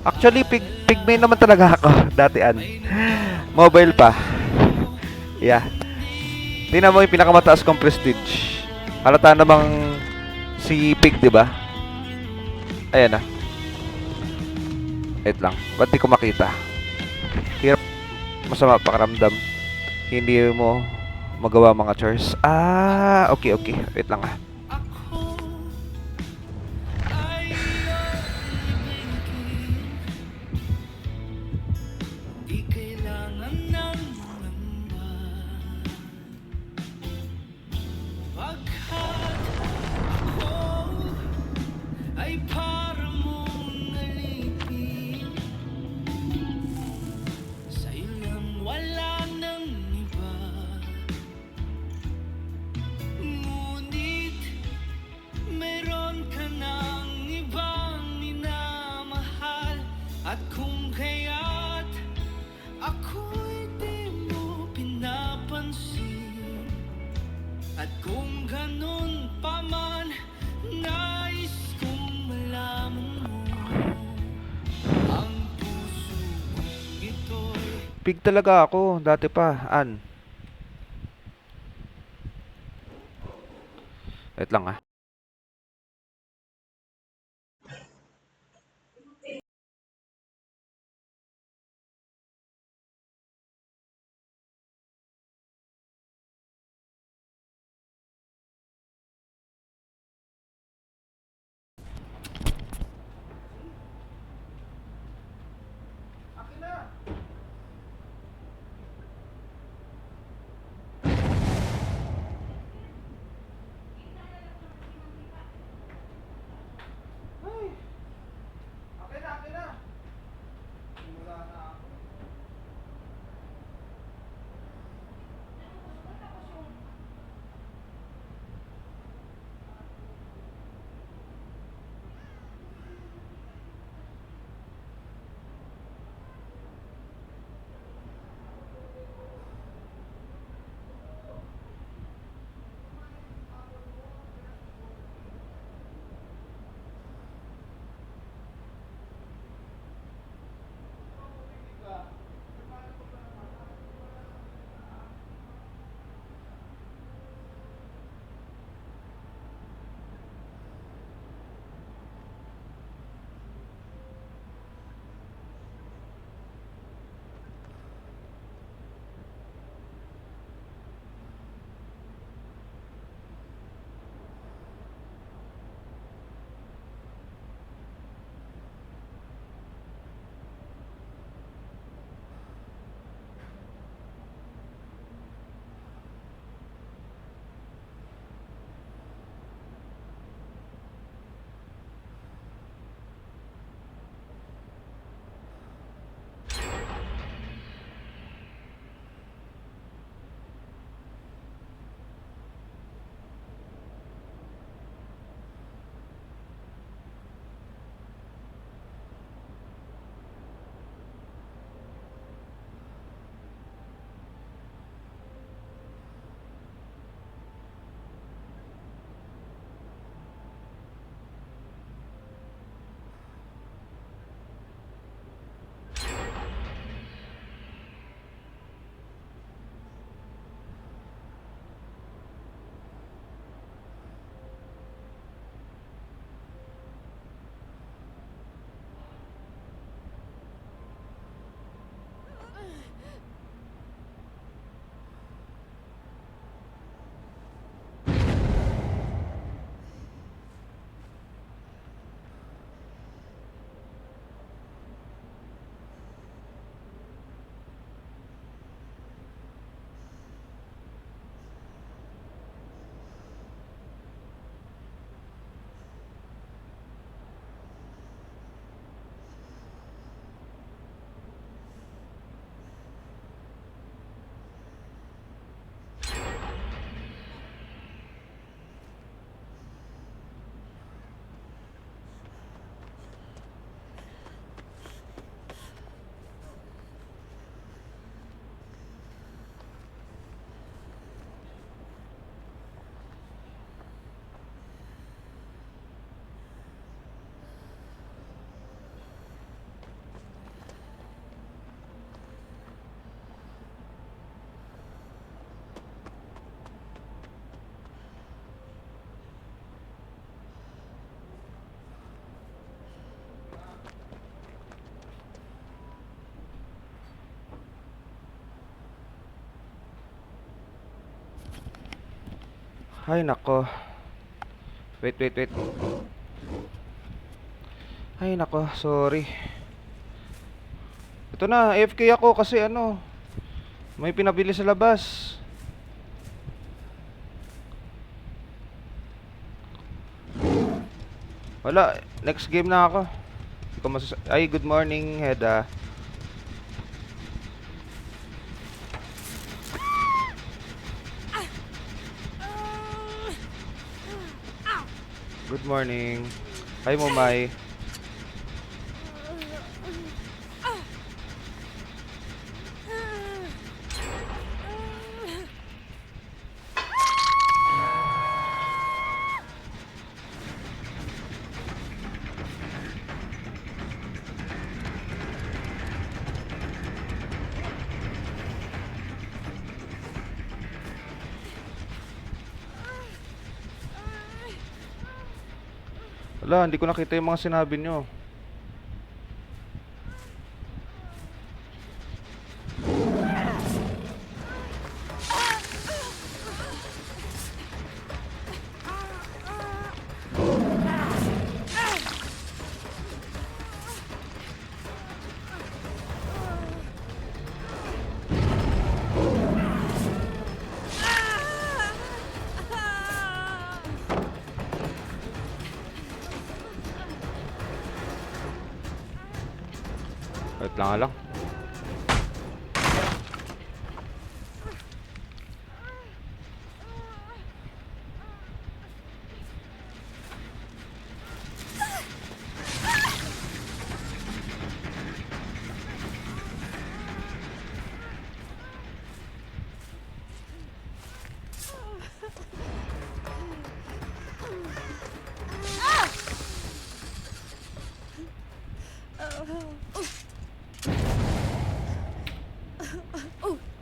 Actually, pigmain naman talaga ako. Datian. Mobile pa. Yeah. Tingnan mo yung pinakamataas kong prestige. Halata namang si Pig, di ba? Ayan na. Wait lang. Ba't di ko makita? Hirap. Masama pakiramdam. Hindi mo magawa mga chores. Ah, okay, okay. Wait lang ah. At kung kaya't ako'y di mo pinapansin, at kung ganun pa man, nais kong malaman mo ang puso kong ito'y Pig talaga ako. Dati pa. An. Wait lang ah. Ay, nako. Wait, wait, wait. Ay, nako. Sorry. Ito na. AFK ako kasi ano. May pinabili sa labas. Wala. Next game na ako. Hindi ko Ay, good morning, Heda. Good morning. Hi, Momay. Wala, hindi ko nakita yung mga sinabi nyo. Wait lang.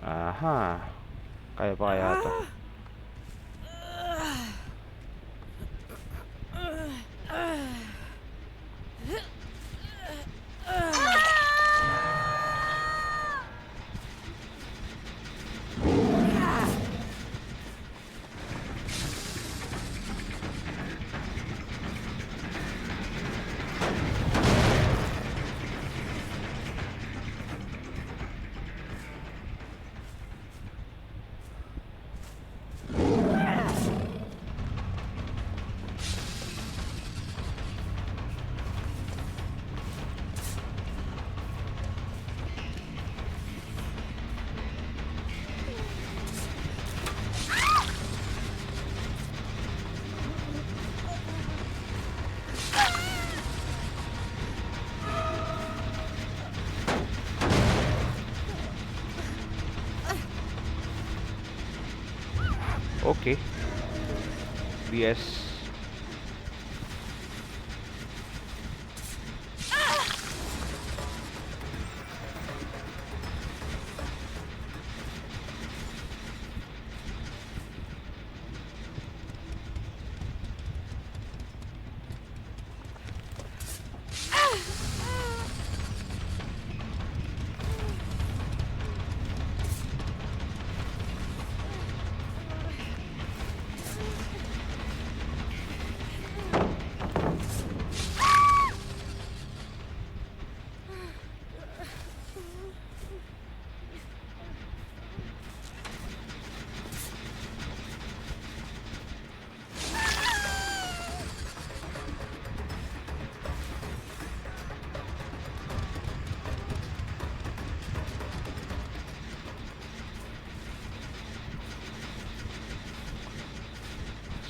Aha. Kaya pa kaya to? Okay. BS.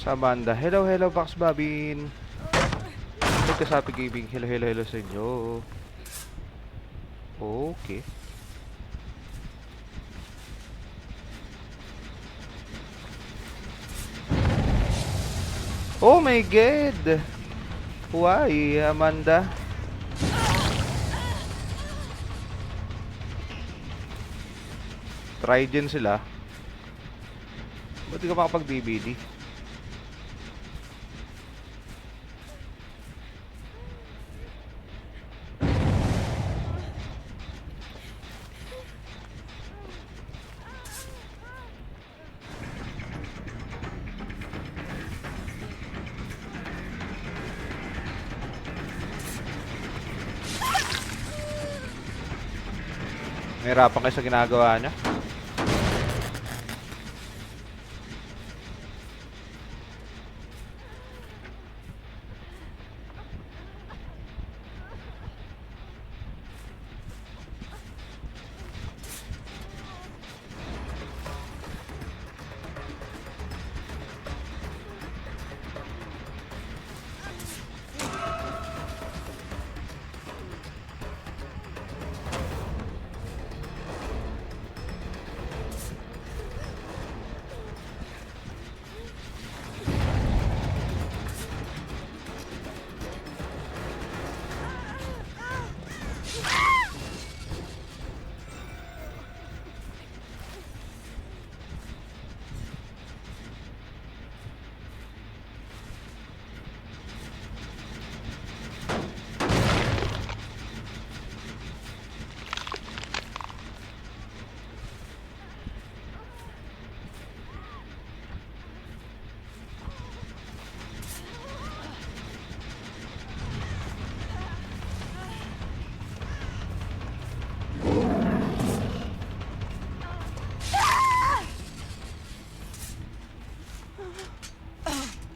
Sa Amanda. Hello, hello, Box Babin. Nagkasabi gaming. Hello, hello, hello sa inyo. Okay. Oh my God! Why, Amanda? Try din sila. Ba't di ka makapag-DVD? Mahirapan kayo sa ginagawa niya.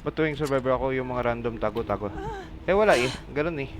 Ba't tuwing survivor ako yung mga random tago-tago? Eh wala eh, ganun eh.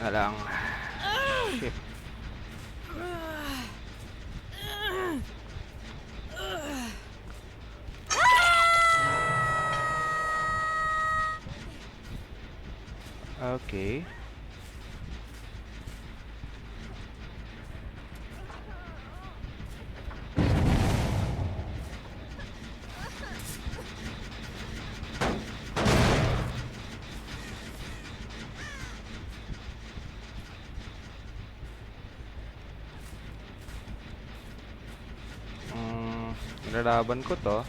Na lang. Shit. Okay. Nilalaban ko to.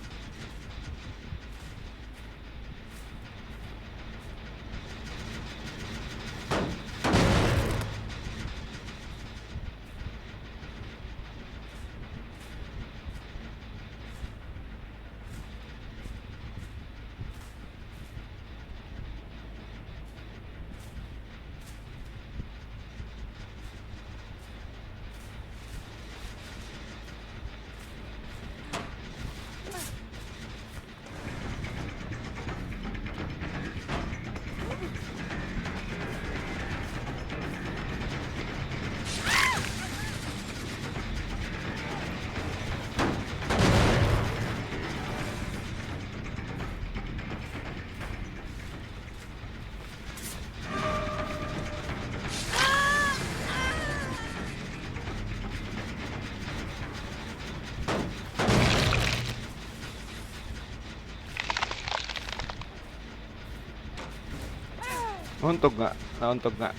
Nauntog nga. Nauntog nga.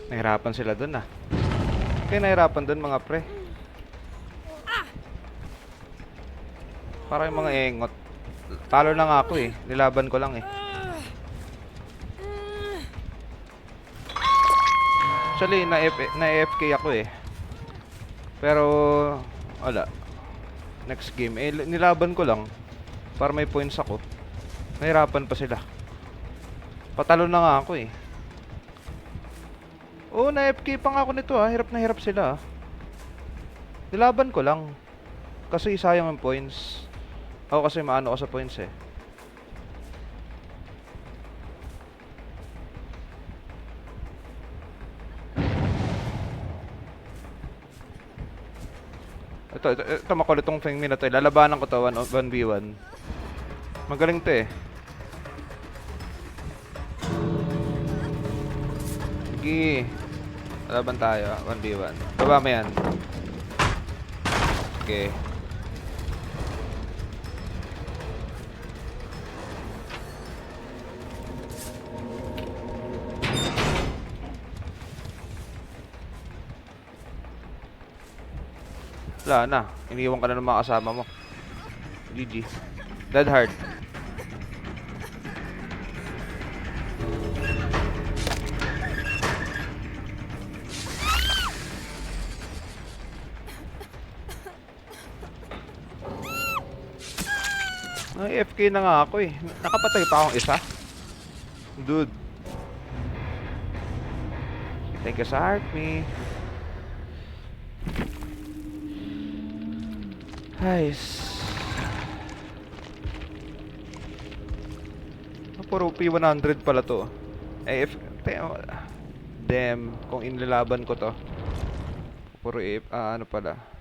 Nahirapan sila dun ah. Kaya nahirapan dun mga pre. Parang yung mga engot. Talo na nga ako eh. Nilaban ko lang eh. Actually, na-AFK ako eh. Pero, wala. Next game. Eh, nilaban ko lang. Para may points ako. Nahirapan pa sila. Patalo na nga ako eh. Oo, na-AFK pa nga ako nito ah. Hirap na hirap sila ah. Nilaban ko lang. Kasi sayang ang points. Ako kasi maano ko sa points eh. Ito makulit tong Feng Min na to. Lalabanan ko to 1v1. Magaling to eh. Sige. Laban tayo. 1v1. Baba mo yan. Okay. Wala na. Iniwan ka na ng mga kasama mo. GG. Dead hard. Ay, FK na nga ako eh. Nakapatay pa akong isa. Dude. Thank you sa heart me. Guys. Puro P100 pala to. Eh, damn, kung inilalaban ko to. Puro ano pala.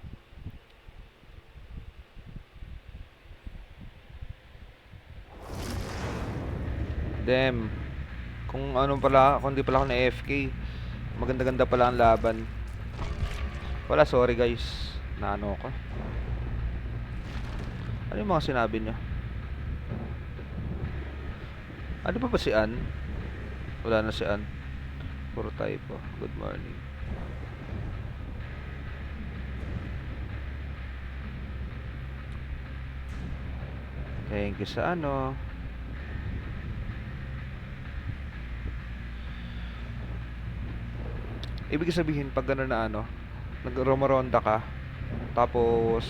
Damn. Kung ano pala, kung di pala ako na AFK, maganda-ganda pala ang laban. Wala, sorry guys. Naano ko. Ano yung mga sinabi niya? Ano pa ba si Ann? Wala na si Ann. Puro typo. Good morning. Thank you sa ano. Ibig sabihin pag gano'n na ano, nag-romaronda ka, tapos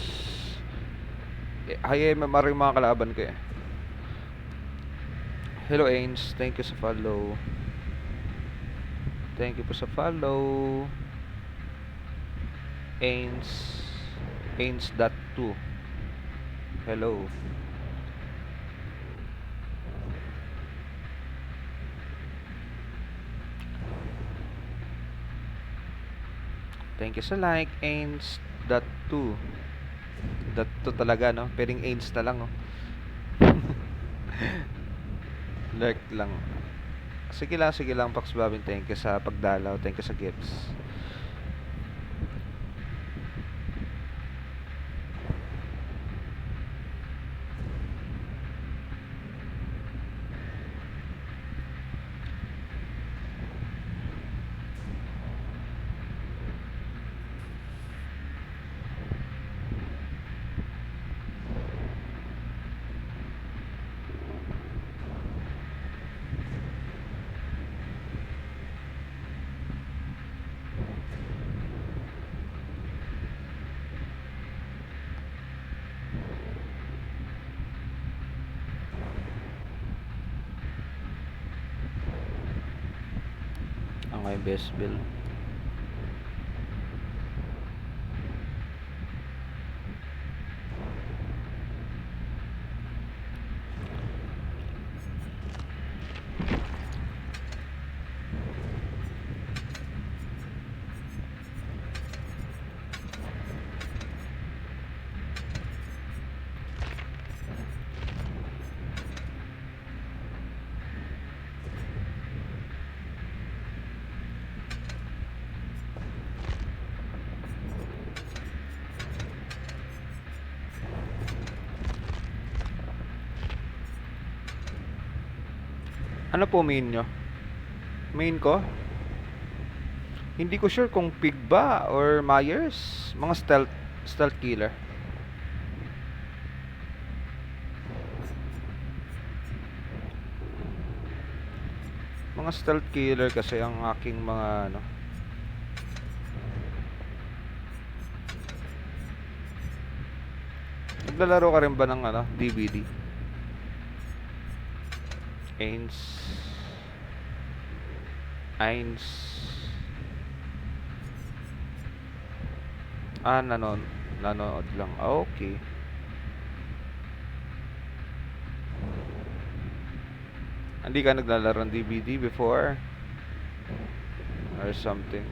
MMR yung mga kalaban ko eh. Hello Ains, thank you sa follow. Thank you po sa follow. Ains.2. Hello. Thank you sa like, Ains.2. .2 talaga, no? Pwedeng Ains na lang, oh. Lurk lang. Sige lang, Pax Babin. Thank you sa pagdalaw. Thank you sa gifts. Ang best bill. Ano po main nyo? Main ko? Hindi ko sure kung Pig ba or Myers. Mga stealth killer. Mga stealth killer kasi ang aking mga ano. Naglalaro ka rin ba ng ano, DVD? Ains. Nanonood lang. Okay. Hindi ka naglalaro ng DVD before? Or something?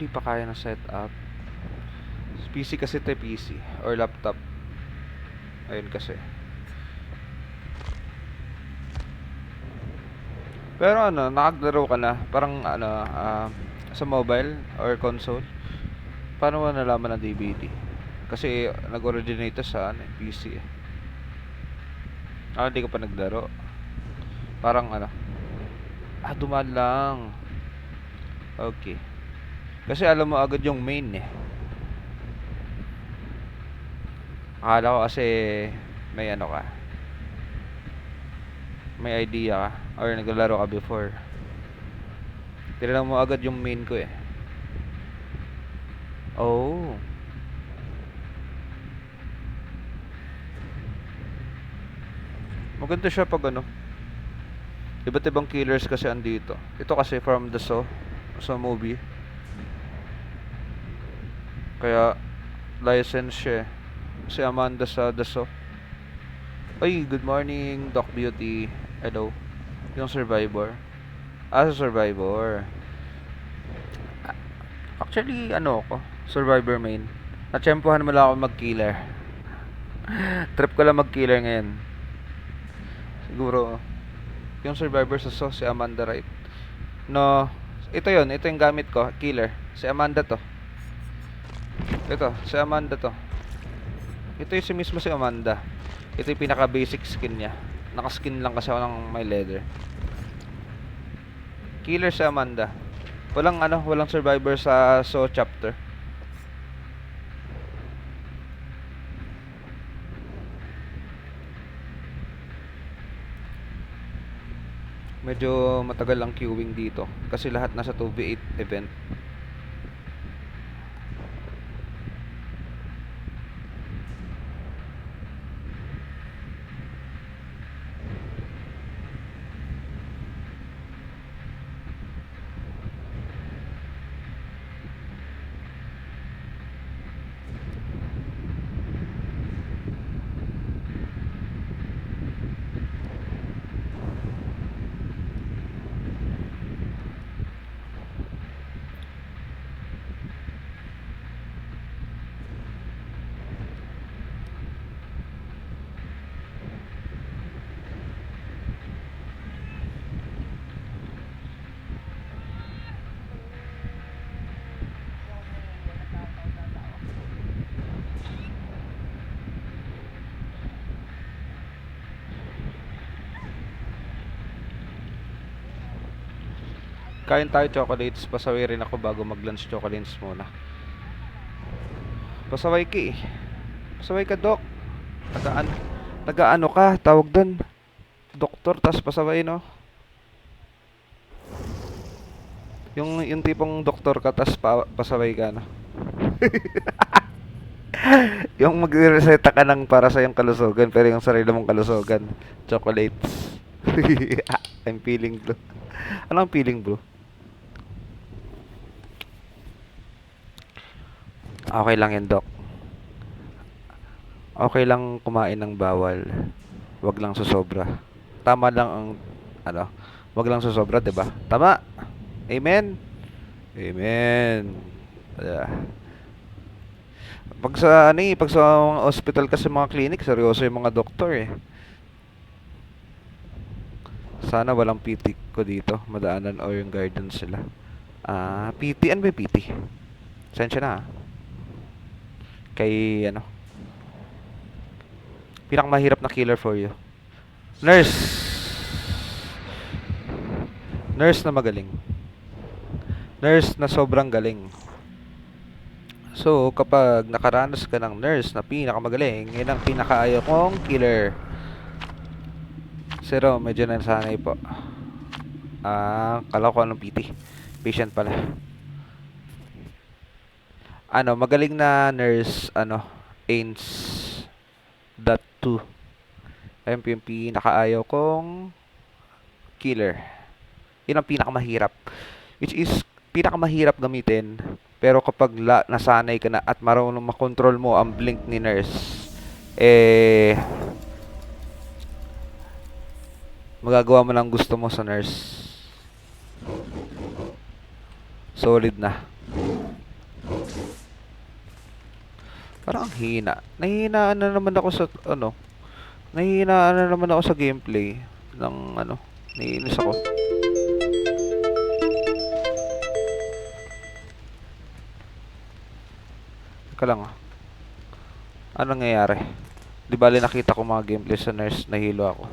Di pa kaya ng setup. PC kasi ito, PC or laptop. Ayun kasi. Pero ano, nakaglaro ka na? Parang ano, sa mobile or console? Paano mo nalaman na DVD? Kasi nag-originate to sa ano, PC eh. Hindi ko pa naglaro. Parang ano, dumaan lang. Okay. Kasi alam mo agad yung main eh. Akala ko kasi may ano ka, may idea ka or naglalaro ka before. Tinanong mo agad yung main ko eh. Oh. Maganda siya pag ano. Iba't ibang killers kasi andito. Ito kasi from the Saw. Sa movie. Kaya license siya eh. Si Amanda sa The Saw. Ay, good morning, Doc Beauty. Hello. Yung Survivor. Sa Survivor. Actually, ano ako? Survivor main. Natsyempohan mo lang ako mag-killer. Trip ko lang mag-killer ngayon. Siguro, yung Survivor sa Saw, si Amanda Wright. No, ito yung gamit ko, killer. Si Amanda to. Ito, si Amanda to. Ito yung si mismo si Amanda. Ito yung pinaka basic skin niya. Naka-skin lang kasi ako ng my leather. Killer si Amanda. Walang survivor sa Saw chapter. Medyo matagal ang queuing dito kasi lahat nasa 2v8 event. Kain tayo chocolates, pasaway rin ako bago mag-lunch chocolates muna. Pasaway ka eh. Pasaway ka, Doc. Taga-ano ka, tawag doon. Doktor, tas pasaway, no? Yung tipong doktor ka, tas pasaway ka, no? Yung magreseta ka ng para sa yung kalusugan, pero yung sarili mong kalusugan, chocolates. I'm feeling blue. Ano ang feeling blue? Okay lang yan, Doc. Okay lang kumain ng bawal. Wag lang susobra. Tama lang ang ano, wag lang susobra, 'di ba? Tama. Amen. Amen. Yeah. Pag sa mga hospital kasi mga clinic, seryoso yung mga doktor eh. Sana walang PT ko dito, madaanan o yung guidance sila. PT, ano ba yung PT? Sensya na kay ano, pinakamahirap na killer for you. Nurse. Nurse na magaling. Nurse na sobrang galing. So, kapag nakaranas ka ng nurse na pinakamagaling, yun ang pinakaayaw kong killer. Zero, medyo nasanay po. Kala ko anong PT. Patient pala. Magaling na nurse, Ains. Dot 2. Ayun po yung pinakaayaw kong killer. Yun ang pinakamahirap. Which is, pinakamahirap gamitin. Pero kapag nasanay ka na at marunong makontrol mo ang blink ni nurse, magagawa mo lang gusto mo sa nurse. Solid na. Parang ang hina. Nahihinaan na naman ako sa gameplay ng Naiinis ako. Teka lang ah. Anong nangyayari? Di bali nakita ko mga gameplay sa nurse, nahilo ako.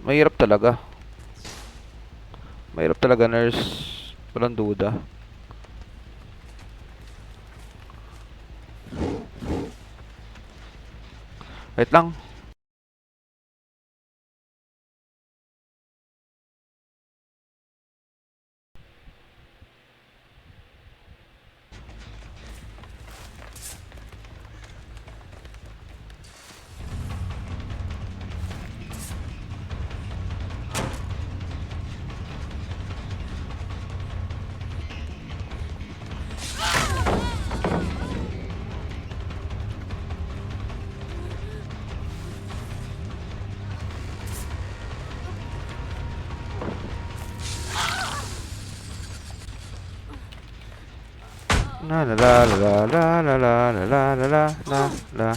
Mahirap talaga. Mahirap talaga nurse. Walang duda. Wait lang. La la la la la la la la la la la la la.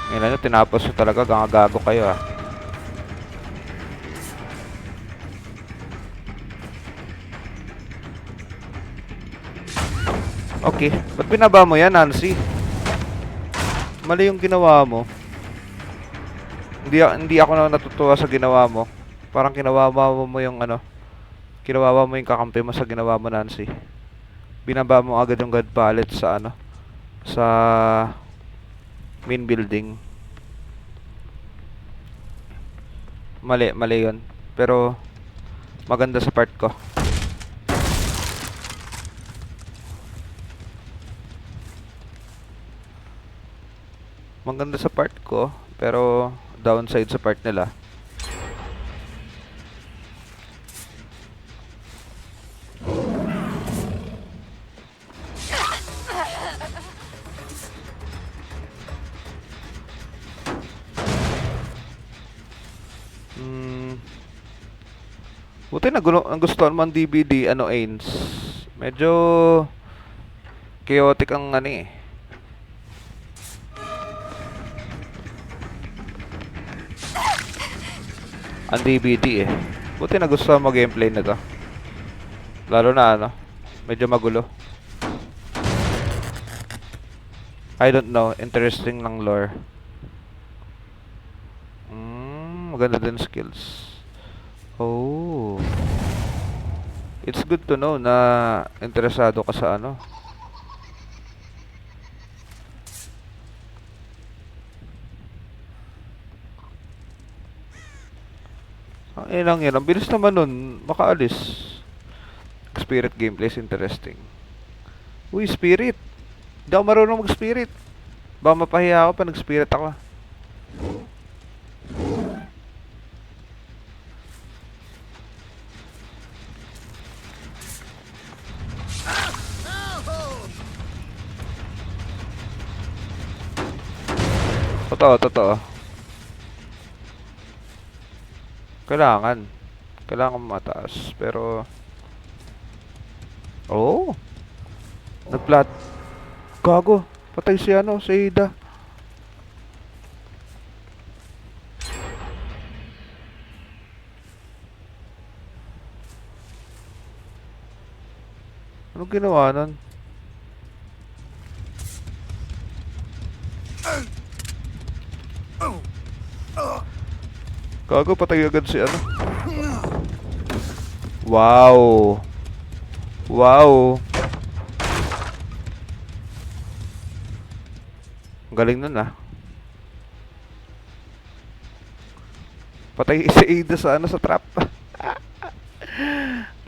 Ngayon nyo, tinapos nyo talaga, gagago kayo ah. Okay, ba't binaba mo yan, Nancy? Mali yung ginawa mo. Hindi ako na natutuwa sa ginawa mo. Parang kinawawa mo yung ano, kinawawa mo yung kakampi mo sa ginawa mo, Nancy. Binaba mo agad yung god pallet sa ano, sa main building. Mali yun. Pero maganda sa part ko. Maganda sa part ko, pero downside sa part nila. Buti nagustuhan mo ang DVD, ano, Ains. Medyo chaotic ang ano eh. Ang DVD eh. Buti nagustuhan mo gameplay na to. Lalo na ano, medyo magulo. I don't know, interesting lang lore. Maganda din skills. Oh. It's good to know na interesado ka sa ano. Ang ilang yan. Ang bilis naman nun. Makaalis. Spirit gameplay is interesting. Uy, spirit. Hindi ako marunong mag-spirit. Baka mapahiya ako pa nag-spirit ako. Totoo. Kailangan mataas. Pero oh, nagplat. Gago, patay si ano, si Ada. Anong ginawa nun? Gago, patay agad si ano. Wow. Ang galing nun ah. Patay si Ada sa ano, sa trap.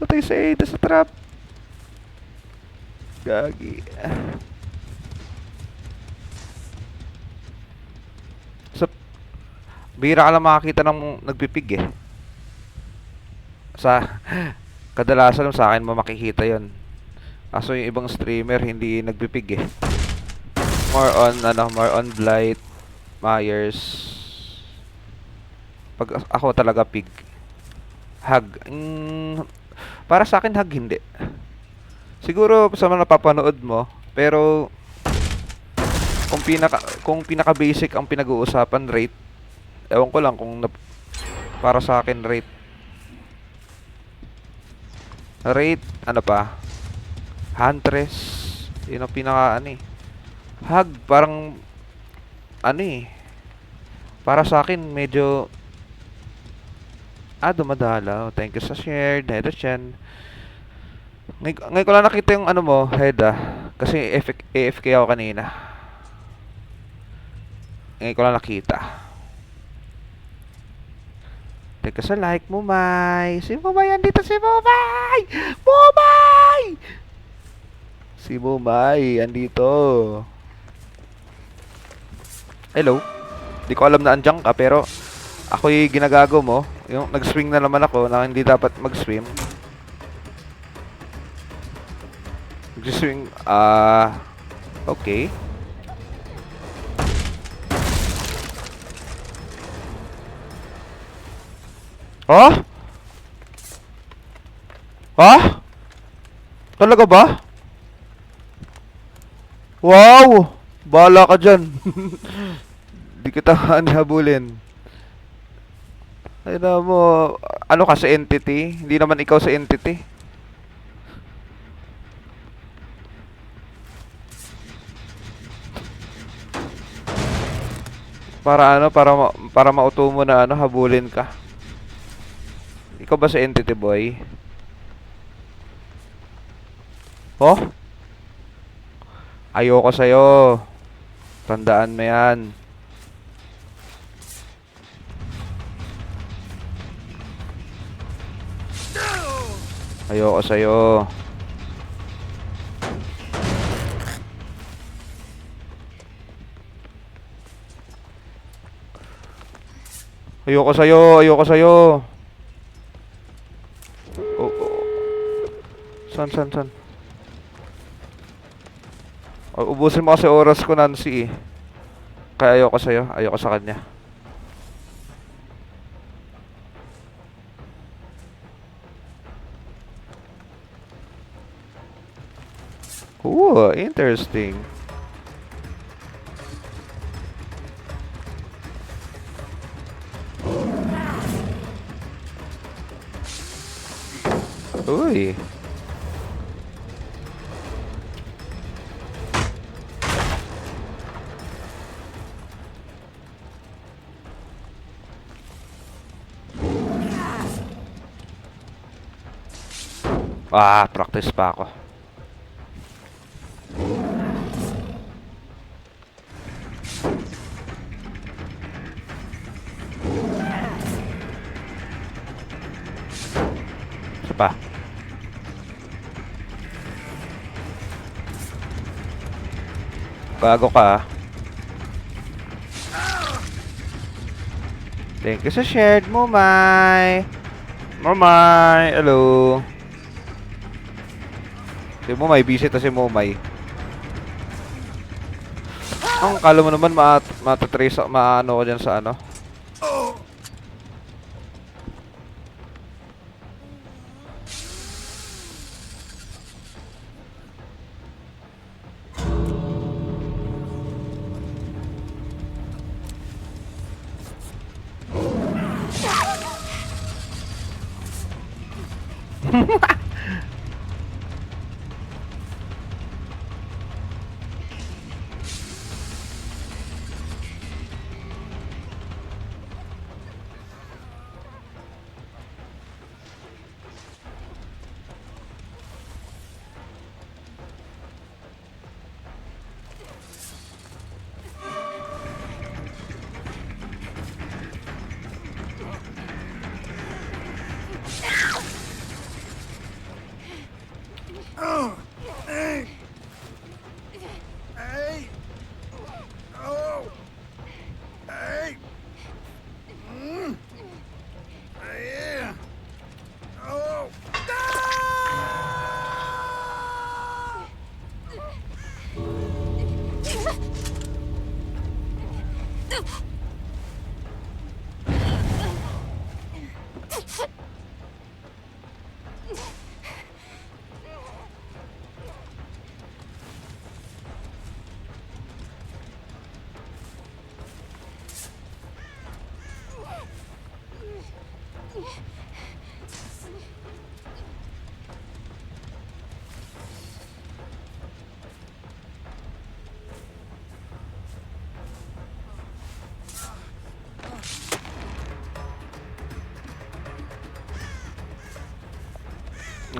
Patay si Ada sa trap. Gagi. Sa bihira ka lang makakita ng nagpipig eh. Sa kadalasan sa akin mo makikita 'yon. Kaso yung ibang streamer hindi nagpipig eh. More on Blight, Myers. Pag ako talaga pig. Hug. Para sa akin, hug hindi. Siguro sa mga napapanood mo, pero kung pinaka basic ang pinag-uusapan, rate. Ewan ko lang kung para sa akin rate ano pa? Huntress. Yun ang pinaka ano eh. Hug parang ano eh. Para sa akin medyo dumadalaw. Thank you sa share, Heda-chan. Ngayon ko lang nakita yung ano mo, Heda. Kasi AFK ako kanina. Ngayon ko lang nakita. Teka sa like, Mumay. Si Mumay, andito si Mumay! Mumay! Si Mumay, andito. Hello. Di ko alam na andyan ka, pero ako'y ginagago mo. Yung nag-swing na naman ako na hindi dapat mag-swim. Nag-swing, okay. Ha? Ha? Talaga ba? Wow! Bahala ka dyan. Di kita habulin. Ay na mo, ano ka sa entity? Hindi naman ikaw sa entity. Para ano, para mauto mo na ano, habulin ka. Ikaw ba sa entity, boy? Oh? Ayoko sa'yo. Tandaan mo yan. Ayoko sa'yo. Ayoko sa'yo. Ayoko sa'yo. Oh, oh. San? Oh, ubusin mo kasi oras ko, Nancy eh. Kaya ayoko sa'yo. Ayoko sa kanya. Ooh, interesting. Uy. Practice pa ako. Isa pa. Bago ka ah. Thank you sa shared, Mumay. Mumay, hello. Si Mumay, busy to si Mumay. Ang kala mo naman matatrace, maano ko dyan sa ano.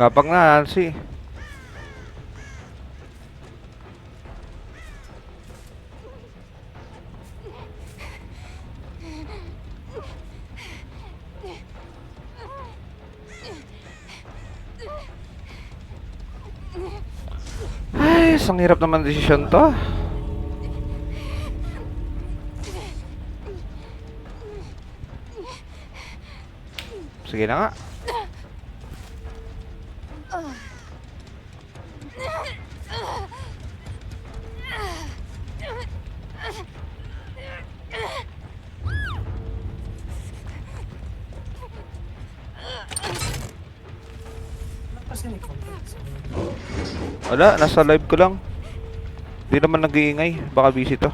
Ngapang na, Nancy. Ay, ang hirap naman desisyon to. Sige na nga. Kasi may contact. Wala, nasa live ko lang. Di naman nag-iingay. Baka busy to.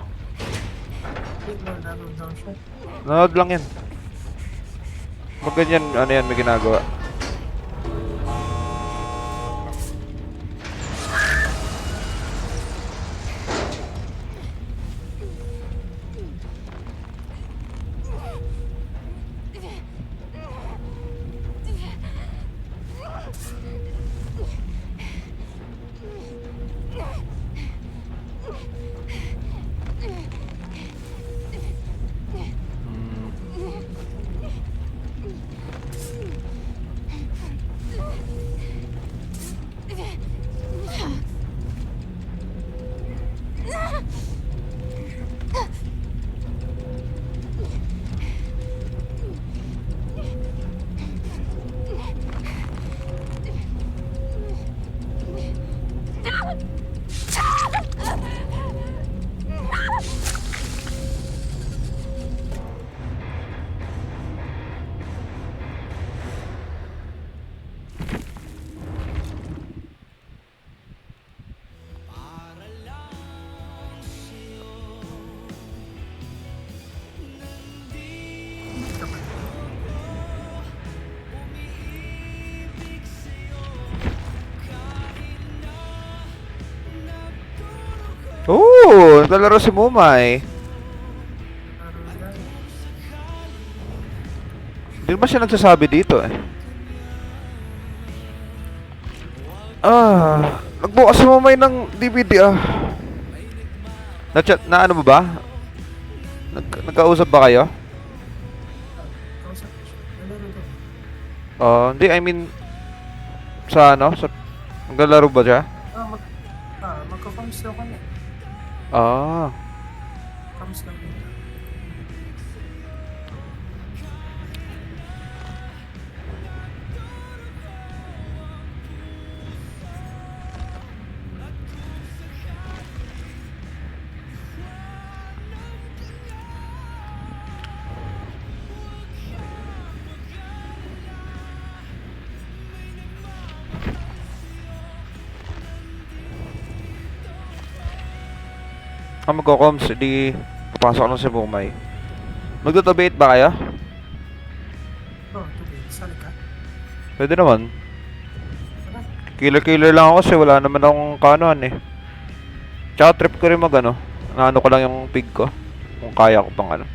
Nanonood daw siya. Nanood lang yan. Pag ganyan, ano yan, may ginagawa. Oh, naglalaro si Mumay. Hindi ba siya nagsasabi dito eh? Nagbukas si Mumay ng DVD ah. Na-chat, na ano mo ba? Nagkausap ba kayo? Kausap ko siya. Nalaro daw. Hindi, I mean sa ano? Sa naglalaro ba siya? Magka-farms daw kami. Ah. Farms lang yun. Magko-coms, di papasok lang si Mumay. Magdodebate ba kayo? Today. Sali ka? Pwede naman. Tara. Killer lang ako kasi wala naman akong kanuan eh. Tsaka trip ko rin mag ano. Naano ko lang yung pig ko. Kung kaya ko pang ano.